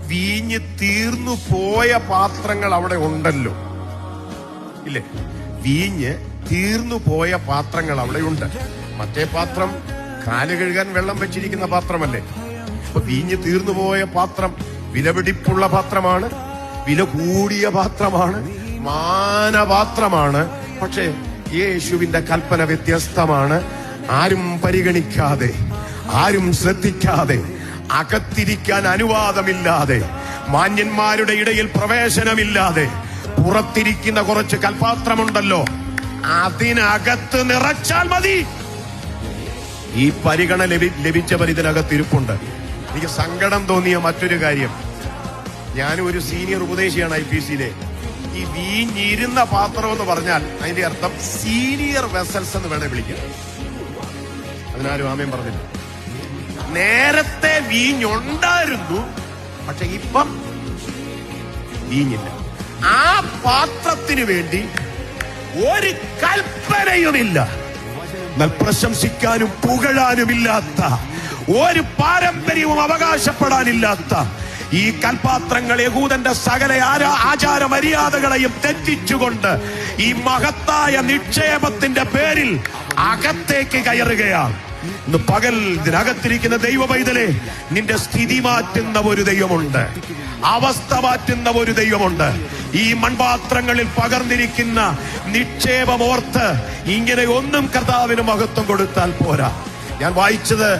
വീഞ്ഞ് തീർന്നു പോയ പാത്രങ്ങൾ അവിടെ ഉണ്ടല്ലോ, ഇല്ലേ? വീഞ്ഞ് തീർന്നു പോയ പാത്രങ്ങൾ അവിടെയുണ്ട്. മറ്റേ പാത്രം കാല് കഴുകാൻ വെള്ളം വെച്ചിരിക്കുന്ന പാത്രമല്ലേ? അപ്പൊ വീഞ്ഞ് തീർന്നു പോയ പാത്രം വിലപിടിപ്പുള്ള പാത്രമാണ്, വില കൂടിയ പാത്രമാണ്, മാനപാത്രമാണ്. പക്ഷേ യേശുവിന്റെ കൽപ്പന വ്യത്യസ്തമാണ്. ആരും പരിഗണിക്കാതെ, ആരും ശ്രദ്ധിക്കാതെ, അകത്തിരിക്കാൻ അനുവാദമില്ലാതെ, മാന്യന്മാരുടെ ഇടയിൽ പ്രവേശനമില്ലാതെ പുറത്തിരിക്കുന്ന കുറച്ച് കൽപാത്രമുണ്ടല്ലോ, അതിനകത്ത് നിറച്ചാൽ മതി. ഈ പരിഗണന ലഭിച്ചവർ ഇതിനകത്തിരിപ്പുണ്ട്. എനിക്ക് സങ്കടം തോന്നിയ മറ്റൊരു കാര്യം, ഞാനും ഒരു സീനിയർ ഉപദേശിയാണ് IPCയിലെ. ഈ വീഞ്ഞിരുന്ന പാത്രം എന്ന് പറഞ്ഞാൽ അതിന്റെ അർത്ഥം സീനിയർ വെസൽസ് എന്ന് വേണേ വിളിക്കാം. അതിനാരും ആമേൻ പറഞ്ഞില്ല. നേരത്തെ വീഞ്ഞുണ്ടായിരുന്നു, പക്ഷെ ഇപ്പം വീഞ്ഞില്ല. ആ പാത്രത്തിന് വേണ്ടി ഒരു കൽപ്പനയുമില്ല. എന്നാൽ പ്രശംസിക്കാനും പുകഴാനുമില്ലാത്ത, ഒരു പാരമ്പര്യവും അവകാശപ്പെടാനില്ലാത്ത ഈ കൽപാത്രങ്ങൾ യഹൂദന്റെ സകല ആചാര മര്യാദകളെയും തെറ്റിച്ചുകൊണ്ട് ഈ മഹത്തായ നിക്ഷേപത്തിന്റെ പേരിൽ അകത്തേക്ക് കയറുകയാണ്. ഇന്ന് പകൽ ഇതിനകത്തിരിക്കുന്ന ദൈവ പൈതലേ, നിന്റെ സ്ഥിതി മാറ്റുന്ന ഒരു ദൈവമുണ്ട്, അവസ്ഥ മാറ്റുന്ന ഒരു ദൈവമുണ്ട്. ഈ മൺപാത്രങ്ങളിൽ പകർന്നിരിക്കുന്ന നിക്ഷേപമോർത്ത് ഇങ്ങനെ ഒന്നും കർത്താവിന് മഹത്വം കൊടുത്താൽ പോരാ. ഞാൻ വായിച്ചത്